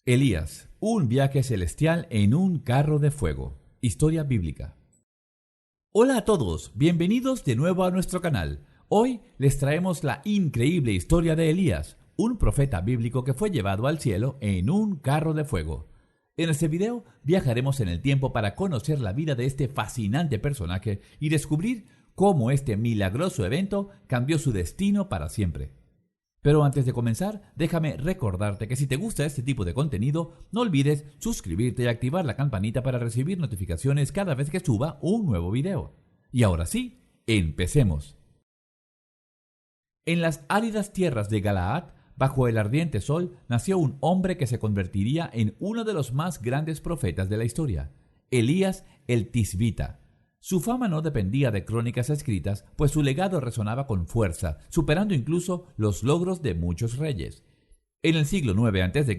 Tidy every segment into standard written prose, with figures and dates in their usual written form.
Elías, un viaje celestial en un carro de fuego. Historia bíblica. Hola a todos, bienvenidos de nuevo a nuestro canal. Hoy les traemos la increíble historia de Elías, un profeta bíblico que fue llevado al cielo en un carro de fuego. En este video viajaremos en el tiempo para conocer la vida de este fascinante personaje y descubrir cómo este milagroso evento cambió su destino para siempre. Pero antes de comenzar, déjame recordarte que si te gusta este tipo de contenido, no olvides suscribirte y activar la campanita para recibir notificaciones cada vez que suba un nuevo video. Y ahora sí, empecemos. En las áridas tierras de Galaad, bajo el ardiente sol, nació un hombre que se convertiría en uno de los más grandes profetas de la historia, Elías el Tisbita. Su fama no dependía de crónicas escritas, pues su legado resonaba con fuerza, superando incluso los logros de muchos reyes. En el siglo IX a.C.,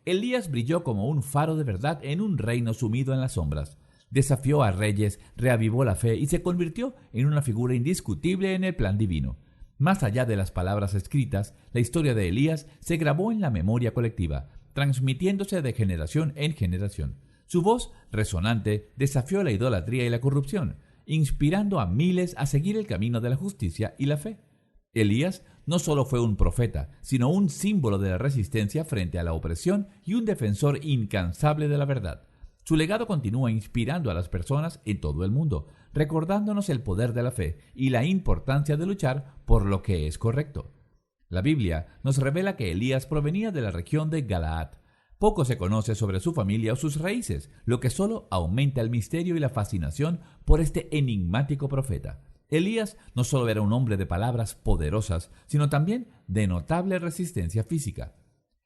Elías brilló como un faro de verdad en un reino sumido en las sombras. Desafió a reyes, reavivó la fe y se convirtió en una figura indiscutible en el plan divino. Más allá de las palabras escritas, la historia de Elías se grabó en la memoria colectiva, transmitiéndose de generación en generación. Su voz resonante desafió la idolatría y la corrupción, inspirando a miles a seguir el camino de la justicia y la fe. Elías no solo fue un profeta, sino un símbolo de la resistencia frente a la opresión y un defensor incansable de la verdad. Su legado continúa inspirando a las personas en todo el mundo, recordándonos el poder de la fe y la importancia de luchar por lo que es correcto. La Biblia nos revela que Elías provenía de la región de Galaad. Poco se conoce sobre su familia o sus raíces, lo que solo aumenta el misterio y la fascinación por este enigmático profeta. Elías no solo era un hombre de palabras poderosas, sino también de notable resistencia física.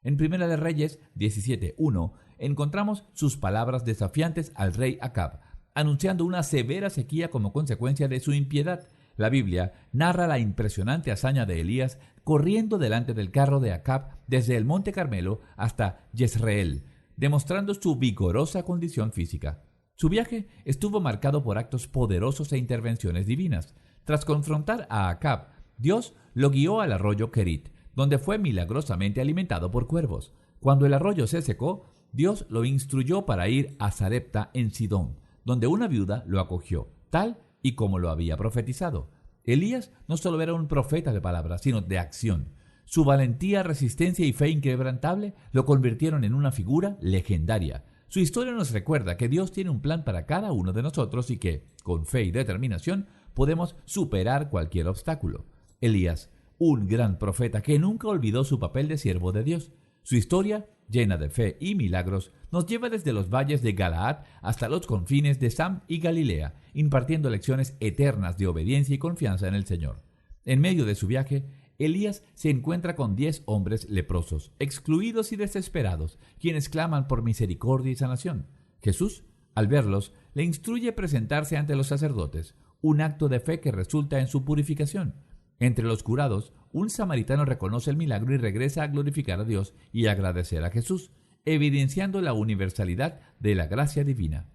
En Primera de Reyes 17:1 encontramos sus palabras desafiantes al rey Acab, anunciando una severa sequía como consecuencia de su impiedad. La Biblia narra la impresionante hazaña de Elías corriendo delante del carro de Acab desde el Monte Carmelo hasta Jezreel, demostrando su vigorosa condición física. Su viaje estuvo marcado por actos poderosos e intervenciones divinas. Tras confrontar a Acab, Dios lo guió al arroyo Kerit, donde fue milagrosamente alimentado por cuervos. Cuando el arroyo se secó, Dios lo instruyó para ir a Sarepta en Sidón, donde una viuda lo acogió, tal y como lo había profetizado. Elías no solo era un profeta de palabras, sino de acción. Su valentía, resistencia y fe inquebrantable lo convirtieron en una figura legendaria. Su historia nos recuerda que Dios tiene un plan para cada uno de nosotros y que, con fe y determinación, podemos superar cualquier obstáculo. Elías, un gran profeta que nunca olvidó su papel de siervo de Dios. Su historia, llena de fe y milagros, nos lleva desde los valles de Galaad hasta los confines de Sam y Galilea, impartiendo lecciones eternas de obediencia y confianza en el Señor. En medio de su viaje, Elías se encuentra con 10 hombres leprosos, excluidos y desesperados, quienes claman por misericordia y sanación. Jesús, al verlos, le instruye presentarse ante los sacerdotes, un acto de fe que resulta en su purificación. Entre los curados, un samaritano reconoce el milagro y regresa a glorificar a Dios y agradecer a Jesús, evidenciando la universalidad de la gracia divina.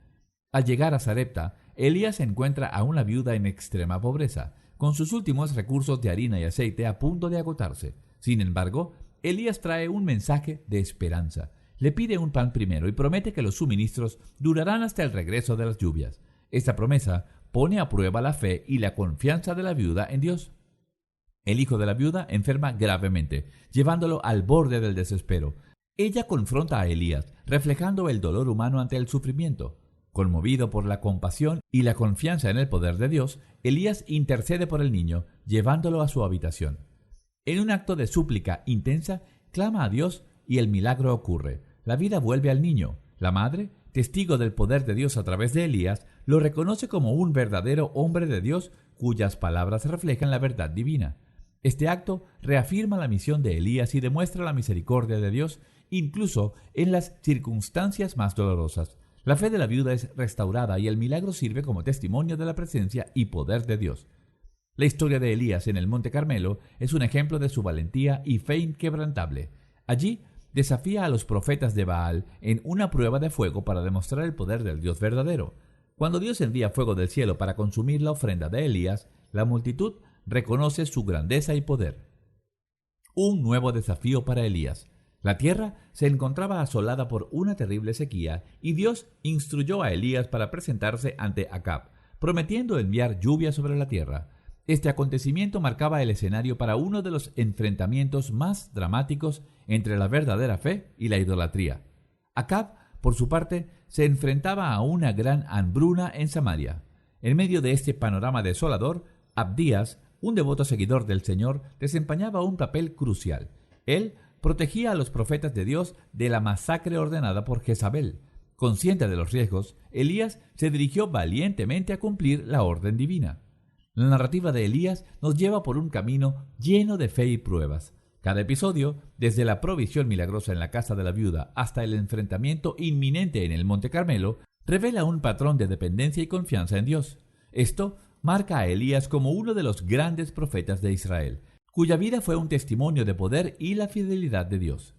Al llegar a Sarepta, Elías encuentra a una viuda en extrema pobreza, con sus últimos recursos de harina y aceite a punto de agotarse. Sin embargo, Elías trae un mensaje de esperanza. Le pide un pan primero y promete que los suministros durarán hasta el regreso de las lluvias. Esta promesa pone a prueba la fe y la confianza de la viuda en Dios. El hijo de la viuda enferma gravemente, llevándolo al borde del desespero. Ella confronta a Elías, reflejando el dolor humano ante el sufrimiento. Conmovido por la compasión y la confianza en el poder de Dios, Elías intercede por el niño, llevándolo a su habitación. En un acto de súplica intensa, clama a Dios y el milagro ocurre. La vida vuelve al niño. La madre, testigo del poder de Dios a través de Elías, lo reconoce como un verdadero hombre de Dios cuyas palabras reflejan la verdad divina. Este acto reafirma la misión de Elías y demuestra la misericordia de Dios, incluso en las circunstancias más dolorosas. La fe de la viuda es restaurada y el milagro sirve como testimonio de la presencia y poder de Dios. La historia de Elías en el Monte Carmelo es un ejemplo de su valentía y fe inquebrantable. Allí desafía a los profetas de Baal en una prueba de fuego para demostrar el poder del Dios verdadero. Cuando Dios envía fuego del cielo para consumir la ofrenda de Elías, la multitud reconoce su grandeza y poder. Un nuevo desafío para Elías. La tierra se encontraba asolada por una terrible sequía y Dios instruyó a Elías para presentarse ante Acab, prometiendo enviar lluvia sobre la tierra. Este acontecimiento marcaba el escenario para uno de los enfrentamientos más dramáticos entre la verdadera fe y la idolatría. Acab, por su parte, se enfrentaba a una gran hambruna en Samaria. En medio de este panorama desolador, Abdías, un devoto seguidor del Señor, desempeñaba un papel crucial. Él protegía a los profetas de Dios de la masacre ordenada por Jezabel. Consciente de los riesgos, Elías se dirigió valientemente a cumplir la orden divina. La narrativa de Elías nos lleva por un camino lleno de fe y pruebas. Cada episodio, desde la provisión milagrosa en la casa de la viuda hasta el enfrentamiento inminente en el Monte Carmelo, revela un patrón de dependencia y confianza en Dios. Esto marca a Elías como uno de los grandes profetas de Israel, cuya vida fue un testimonio de poder y la fidelidad de Dios.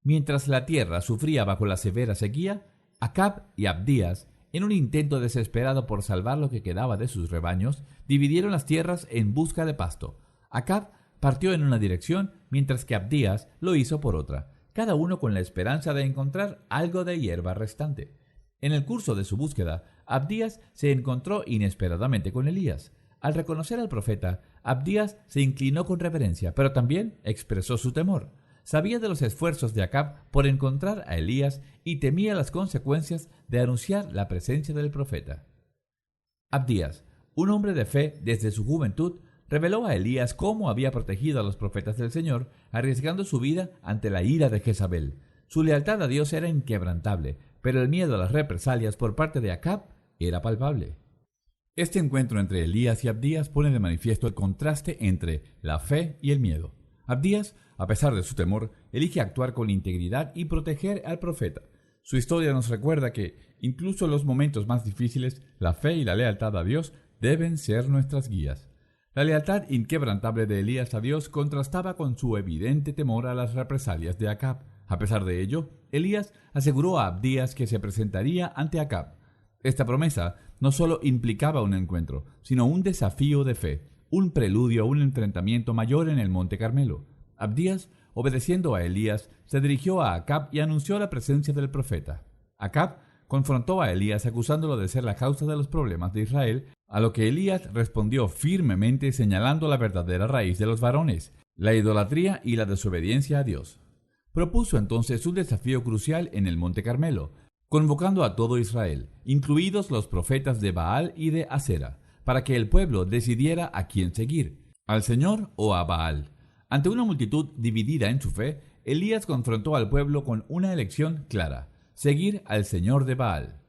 Mientras la tierra sufría bajo la severa sequía, Acab y Abdías, en un intento desesperado por salvar lo que quedaba de sus rebaños, dividieron las tierras en busca de pasto. Acab partió en una dirección, mientras que Abdías lo hizo por otra, cada uno con la esperanza de encontrar algo de hierba restante. En el curso de su búsqueda, Abdías se encontró inesperadamente con Elías. Al reconocer al profeta, Abdías se inclinó con reverencia, pero también expresó su temor. Sabía de los esfuerzos de Acab por encontrar a Elías y temía las consecuencias de anunciar la presencia del profeta. Abdías, un hombre de fe desde su juventud, reveló a Elías cómo había protegido a los profetas del Señor, arriesgando su vida ante la ira de Jezabel. Su lealtad a Dios era inquebrantable, pero el miedo a las represalias por parte de Acab era palpable. Este encuentro entre Elías y Abdías pone de manifiesto el contraste entre la fe y el miedo. Abdías, a pesar de su temor, elige actuar con integridad y proteger al profeta. Su historia nos recuerda que, incluso en los momentos más difíciles, la fe y la lealtad a Dios deben ser nuestras guías. La lealtad inquebrantable de Elías a Dios contrastaba con su evidente temor a las represalias de Acab. A pesar de ello, Elías aseguró a Abdías que se presentaría ante Acab. Esta promesa no solo implicaba un encuentro, sino un desafío de fe, un preludio a un enfrentamiento mayor en el Monte Carmelo. Abdías, obedeciendo a Elías, se dirigió a Acab y anunció la presencia del profeta. Acab confrontó a Elías acusándolo de ser la causa de los problemas de Israel, a lo que Elías respondió firmemente señalando la verdadera raíz de los varones, la idolatría y la desobediencia a Dios. Propuso entonces un desafío crucial en el Monte Carmelo, convocando a todo Israel, incluidos los profetas de Baal y de Asera, para que el pueblo decidiera a quién seguir, al Señor o a Baal. Ante una multitud dividida en su fe, Elías confrontó al pueblo con una elección clara: seguir al Señor de Baal.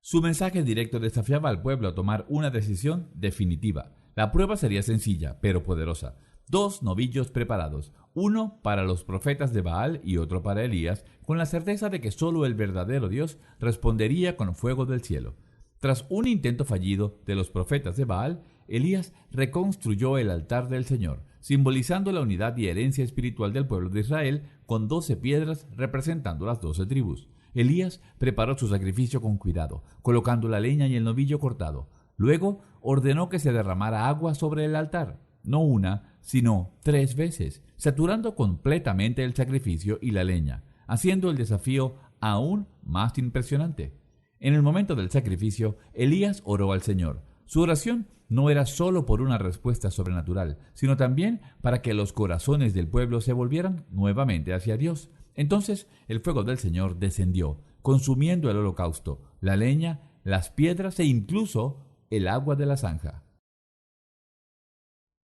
Su mensaje directo desafiaba al pueblo a tomar una decisión definitiva. La prueba sería sencilla, pero poderosa. 2 novillos preparados, uno para los profetas de Baal y otro para Elías, con la certeza de que solo el verdadero Dios respondería con fuego del cielo. Tras un intento fallido de los profetas de Baal, Elías reconstruyó el altar del Señor, simbolizando la unidad y herencia espiritual del pueblo de Israel, con 12 piedras representando las 12 tribus. Elías preparó su sacrificio con cuidado, colocando la leña y el novillo cortado. Luego ordenó que se derramara agua sobre el altar, no una, sino 3 veces, saturando completamente el sacrificio y la leña, haciendo el desafío aún más impresionante. En el momento del sacrificio, Elías oró al Señor. Su oración no era solo por una respuesta sobrenatural, sino también para que los corazones del pueblo se volvieran nuevamente hacia Dios. Entonces el fuego del Señor descendió, consumiendo el holocausto, la leña, las piedras e incluso el agua de la zanja.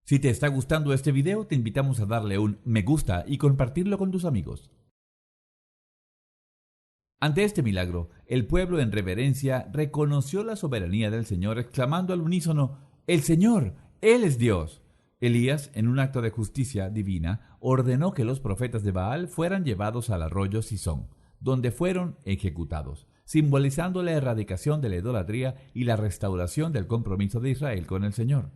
Si te está gustando este video, te invitamos a darle un me gusta y compartirlo con tus amigos. Ante este milagro, el pueblo en reverencia reconoció la soberanía del Señor, exclamando al unísono: ¡El Señor! ¡Él es Dios! Elías, en un acto de justicia divina, ordenó que los profetas de Baal fueran llevados al arroyo Sison, donde fueron ejecutados, simbolizando la erradicación de la idolatría y la restauración del compromiso de Israel con el Señor.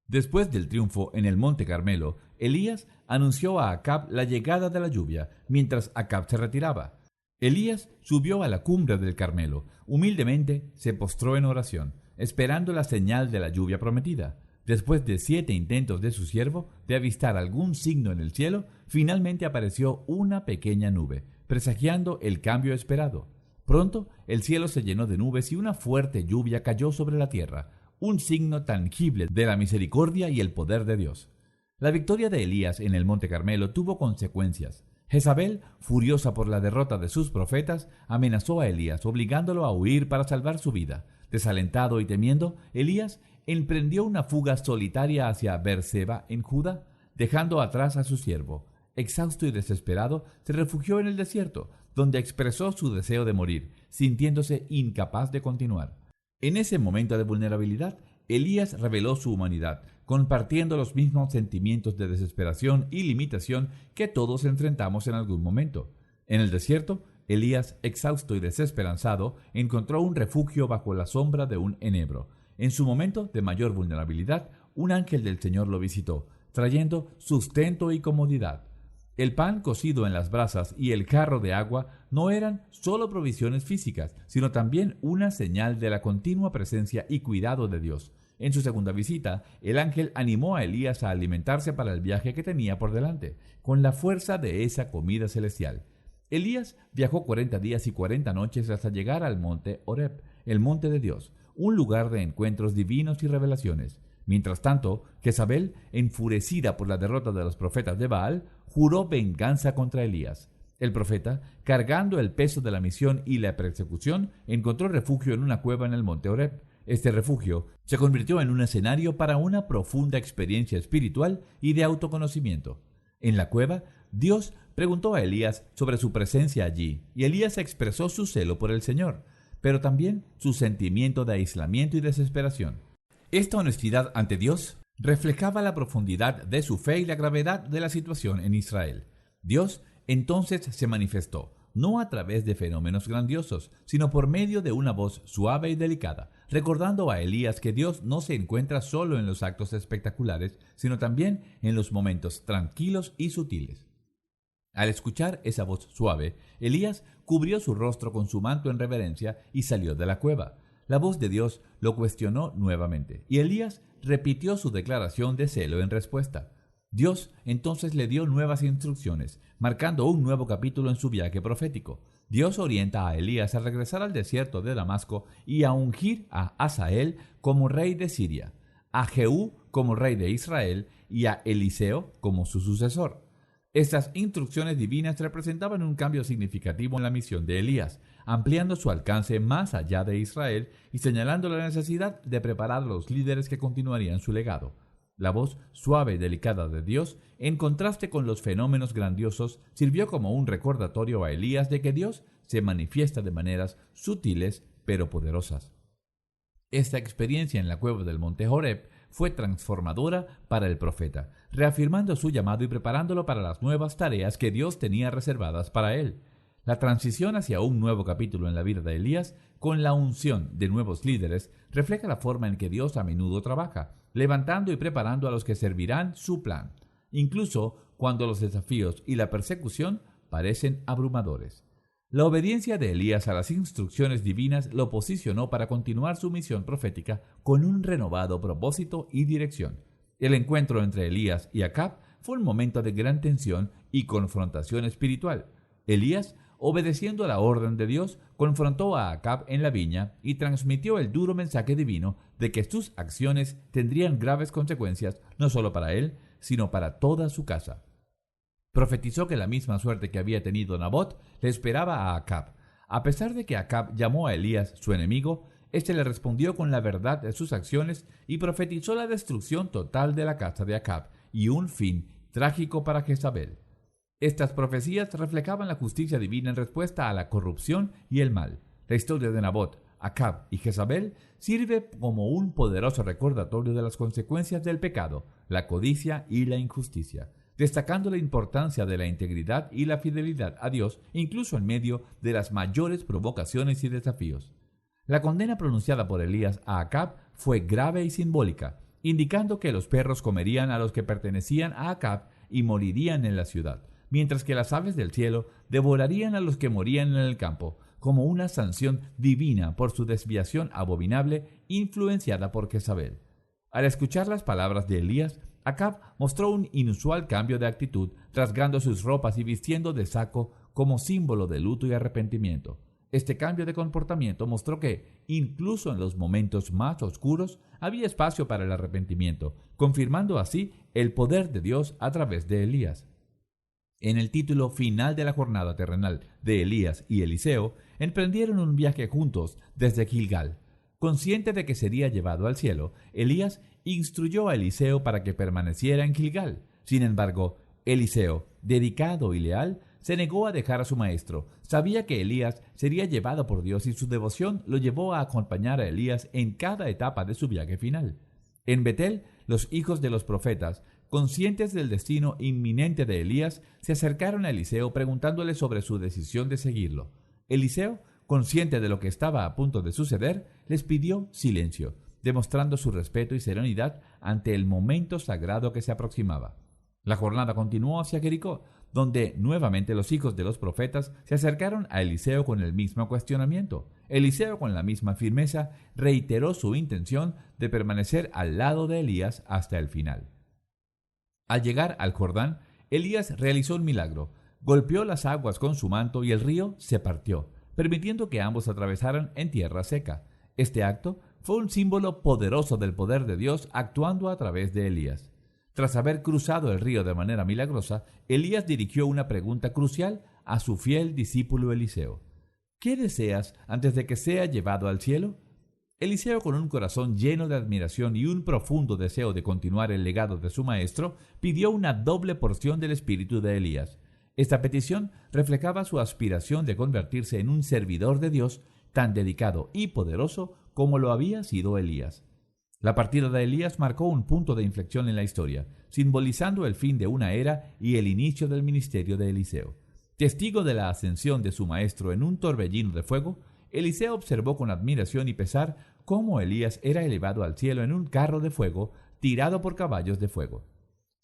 Después del triunfo en el Monte Carmelo, Elías anunció a Acab la llegada de la lluvia, mientras Acab se retiraba. Elías subió a la cumbre del Carmelo, humildemente se postró en oración, esperando la señal de la lluvia prometida. Después de 7 intentos de su siervo de avistar algún signo en el cielo, finalmente apareció una pequeña nube, presagiando el cambio esperado. Pronto el cielo se llenó de nubes y una fuerte lluvia cayó sobre la tierra, un signo tangible de la misericordia y el poder de Dios. La victoria de Elías en el Monte Carmelo tuvo consecuencias. Jezabel, furiosa por la derrota de sus profetas, amenazó a Elías, obligándolo a huir para salvar su vida. Desalentado y temiendo, Elías emprendió una fuga solitaria hacia Beerseba en Judá, dejando atrás a su siervo. Exhausto y desesperado, se refugió en el desierto, donde expresó su deseo de morir, sintiéndose incapaz de continuar. En ese momento de vulnerabilidad, Elías reveló su humanidad, compartiendo los mismos sentimientos de desesperación y limitación que todos enfrentamos en algún momento. En el desierto, Elías, exhausto y desesperanzado, encontró un refugio bajo la sombra de un enebro. En su momento de mayor vulnerabilidad, un ángel del Señor lo visitó, trayendo sustento y comodidad. El pan cocido en las brasas y el jarro de agua no eran solo provisiones físicas, sino también una señal de la continua presencia y cuidado de Dios. En su segunda visita, el ángel animó a Elías a alimentarse para el viaje que tenía por delante, con la fuerza de esa comida celestial. Elías viajó 40 días y 40 noches hasta llegar al monte Horeb, el monte de Dios, un lugar de encuentros divinos y revelaciones. Mientras tanto, Jezabel, enfurecida por la derrota de los profetas de Baal, juró venganza contra Elías. El profeta, cargando el peso de la misión y la persecución, encontró refugio en una cueva en el monte Horeb. Este refugio se convirtió en un escenario para una profunda experiencia espiritual y de autoconocimiento. En la cueva, Dios preguntó a Elías sobre su presencia allí, y Elías expresó su celo por el Señor, pero también su sentimiento de aislamiento y desesperación. Esta honestidad ante Dios reflejaba la profundidad de su fe y la gravedad de la situación en Israel. Dios entonces se manifestó, no a través de fenómenos grandiosos, sino por medio de una voz suave y delicada, recordando a Elías que Dios no se encuentra solo en los actos espectaculares, sino también en los momentos tranquilos y sutiles. Al escuchar esa voz suave, Elías cubrió su rostro con su manto en reverencia y salió de la cueva. La voz de Dios lo cuestionó nuevamente, y Elías repitió su declaración de celo en respuesta. Dios entonces le dio nuevas instrucciones, marcando un nuevo capítulo en su viaje profético. Dios orienta a Elías a regresar al desierto de Damasco y a ungir a Hazael como rey de Siria, a Jehú como rey de Israel y a Eliseo como su sucesor. Estas instrucciones divinas representaban un cambio significativo en la misión de Elías, ampliando su alcance más allá de Israel y señalando la necesidad de preparar a los líderes que continuarían su legado. La voz suave y delicada de Dios, en contraste con los fenómenos grandiosos, sirvió como un recordatorio a Elías de que Dios se manifiesta de maneras sutiles pero poderosas. Esta experiencia en la cueva del monte Horeb fue transformadora para el profeta, reafirmando su llamado y preparándolo para las nuevas tareas que Dios tenía reservadas para él. La transición hacia un nuevo capítulo en la vida de Elías, con la unción de nuevos líderes, refleja la forma en que Dios a menudo trabaja, levantando y preparando a los que servirán su plan, incluso cuando los desafíos y la persecución parecen abrumadores. La obediencia de Elías a las instrucciones divinas lo posicionó para continuar su misión profética con un renovado propósito y dirección. El encuentro entre Elías y Acab fue un momento de gran tensión y confrontación espiritual. Elías, obedeciendo a la orden de Dios, confrontó a Acab en la viña y transmitió el duro mensaje divino de que sus acciones tendrían graves consecuencias no solo para él, sino para toda su casa. Profetizó que la misma suerte que había tenido Nabot le esperaba a Acab. A pesar de que Acab llamó a Elías su enemigo, éste le respondió con la verdad de sus acciones y profetizó la destrucción total de la casa de Acab y un fin trágico para Jezabel. Estas profecías reflejaban la justicia divina en respuesta a la corrupción y el mal. La historia de Nabot, Acab y Jezabel sirve como un poderoso recordatorio de las consecuencias del pecado, la codicia y la injusticia, destacando la importancia de la integridad y la fidelidad a Dios, incluso en medio de las mayores provocaciones y desafíos. La condena pronunciada por Elías a Acab fue grave y simbólica, indicando que los perros comerían a los que pertenecían a Acab y morirían en la ciudad, mientras que las aves del cielo devorarían a los que morían en el campo, como una sanción divina por su desviación abominable influenciada por Jezabel. Al escuchar las palabras de Elías, Acab mostró un inusual cambio de actitud, rasgando sus ropas y vistiendo de saco como símbolo de luto y arrepentimiento. Este cambio de comportamiento mostró que, incluso en los momentos más oscuros, había espacio para el arrepentimiento, confirmando así el poder de Dios a través de Elías. En el título final de la jornada terrenal de Elías y Eliseo, emprendieron un viaje juntos desde Gilgal. Consciente de que sería llevado al cielo, Elías instruyó a Eliseo para que permaneciera en Gilgal. Sin embargo, Eliseo, dedicado y leal, se negó a dejar a su maestro. Sabía que Elías sería llevado por Dios y su devoción lo llevó a acompañar a Elías en cada etapa de su viaje final. En Betel, los hijos de los profetas, conscientes del destino inminente de Elías, se acercaron a Eliseo preguntándole sobre su decisión de seguirlo. Eliseo, consciente de lo que estaba a punto de suceder, les pidió silencio, demostrando su respeto y serenidad ante el momento sagrado que se aproximaba. La jornada continuó hacia Jericó, donde nuevamente los hijos de los profetas se acercaron a Eliseo con el mismo cuestionamiento. Eliseo, con la misma firmeza, reiteró su intención de permanecer al lado de Elías hasta el final. Al llegar al Jordán, Elías realizó un milagro. Golpeó las aguas con su manto y el río se partió, permitiendo que ambos atravesaran en tierra seca. Este acto fue un símbolo poderoso del poder de Dios actuando a través de Elías. Tras haber cruzado el río de manera milagrosa, Elías dirigió una pregunta crucial a su fiel discípulo Eliseo. ¿Qué deseas antes de que sea llevado al cielo? Eliseo, con un corazón lleno de admiración y un profundo deseo de continuar el legado de su maestro, pidió una doble porción del espíritu de Elías. Esta petición reflejaba su aspiración de convertirse en un servidor de Dios tan dedicado y poderoso como lo había sido Elías. La partida de Elías marcó un punto de inflexión en la historia, simbolizando el fin de una era y el inicio del ministerio de Eliseo. Testigo de la ascensión de su maestro en un torbellino de fuego, Eliseo observó con admiración y pesar cómo Elías era elevado al cielo en un carro de fuego tirado por caballos de fuego.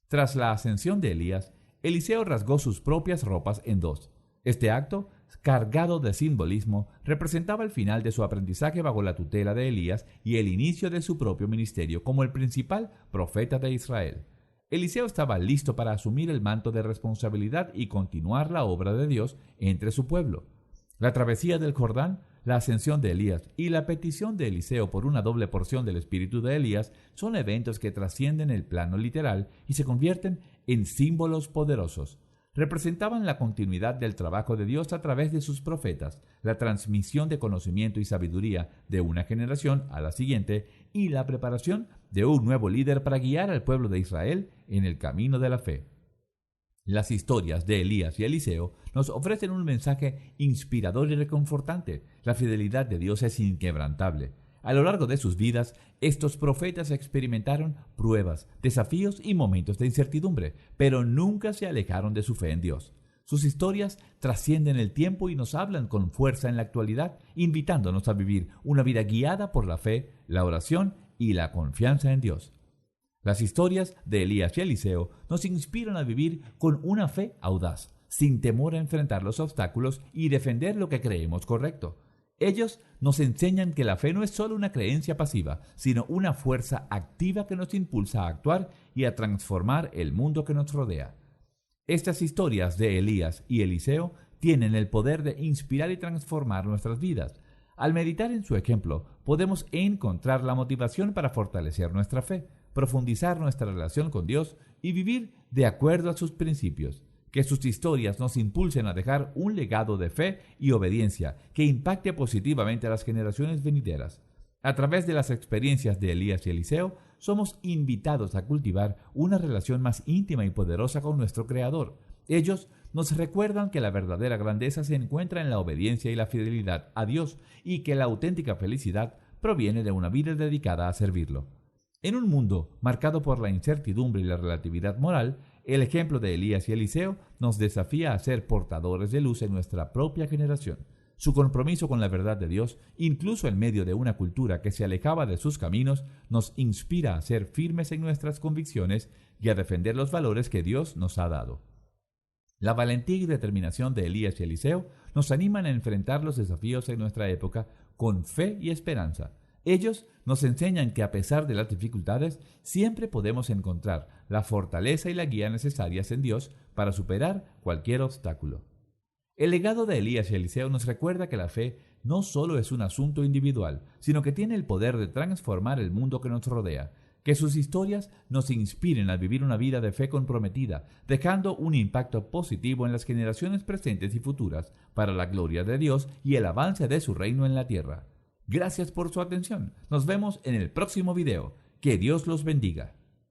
Tras la ascensión de Elías, Eliseo rasgó sus propias ropas en dos. Este acto, cargado de simbolismo, representaba el final de su aprendizaje bajo la tutela de Elías y el inicio de su propio ministerio como el principal profeta de Israel. Eliseo estaba listo para asumir el manto de responsabilidad y continuar la obra de Dios entre su pueblo. La travesía del Jordán, la ascensión de Elías y la petición de Eliseo por una doble porción del espíritu de Elías son eventos que trascienden el plano literal y se convierten en símbolos poderosos. Representaban la continuidad del trabajo de Dios a través de sus profetas, la transmisión de conocimiento y sabiduría de una generación a la siguiente y la preparación de un nuevo líder para guiar al pueblo de Israel en el camino de la fe. Las historias de Elías y Eliseo nos ofrecen un mensaje inspirador y reconfortante. La fidelidad de Dios es inquebrantable. A lo largo de sus vidas, estos profetas experimentaron pruebas, desafíos y momentos de incertidumbre, pero nunca se alejaron de su fe en Dios. Sus historias trascienden el tiempo y nos hablan con fuerza en la actualidad, invitándonos a vivir una vida guiada por la fe, la oración y la confianza en Dios. Las historias de Elías y Eliseo nos inspiran a vivir con una fe audaz, sin temor a enfrentar los obstáculos y defender lo que creemos correcto. Ellos nos enseñan que la fe no es solo una creencia pasiva, sino una fuerza activa que nos impulsa a actuar y a transformar el mundo que nos rodea. Estas historias de Elías y Eliseo tienen el poder de inspirar y transformar nuestras vidas. Al meditar en su ejemplo, podemos encontrar la motivación para fortalecer nuestra fe, profundizar nuestra relación con Dios y vivir de acuerdo a sus principios. Que sus historias nos impulsen a dejar un legado de fe y obediencia que impacte positivamente a las generaciones venideras. A través de las experiencias de Elías y Eliseo, somos invitados a cultivar una relación más íntima y poderosa con nuestro Creador. Ellos nos recuerdan que la verdadera grandeza se encuentra en la obediencia y la fidelidad a Dios y que la auténtica felicidad proviene de una vida dedicada a servirlo. En un mundo marcado por la incertidumbre y la relatividad moral, el ejemplo de Elías y Eliseo nos desafía a ser portadores de luz en nuestra propia generación. Su compromiso con la verdad de Dios, incluso en medio de una cultura que se alejaba de sus caminos, nos inspira a ser firmes en nuestras convicciones y a defender los valores que Dios nos ha dado. La valentía y determinación de Elías y Eliseo nos animan a enfrentar los desafíos en nuestra época con fe y esperanza. Ellos nos enseñan que a pesar de las dificultades, siempre podemos encontrar la fortaleza y la guía necesarias en Dios para superar cualquier obstáculo. El legado de Elías y Eliseo nos recuerda que la fe no solo es un asunto individual, sino que tiene el poder de transformar el mundo que nos rodea. Que sus historias nos inspiren a vivir una vida de fe comprometida, dejando un impacto positivo en las generaciones presentes y futuras para la gloria de Dios y el avance de su reino en la tierra. Gracias por su atención. Nos vemos en el próximo video. Que Dios los bendiga.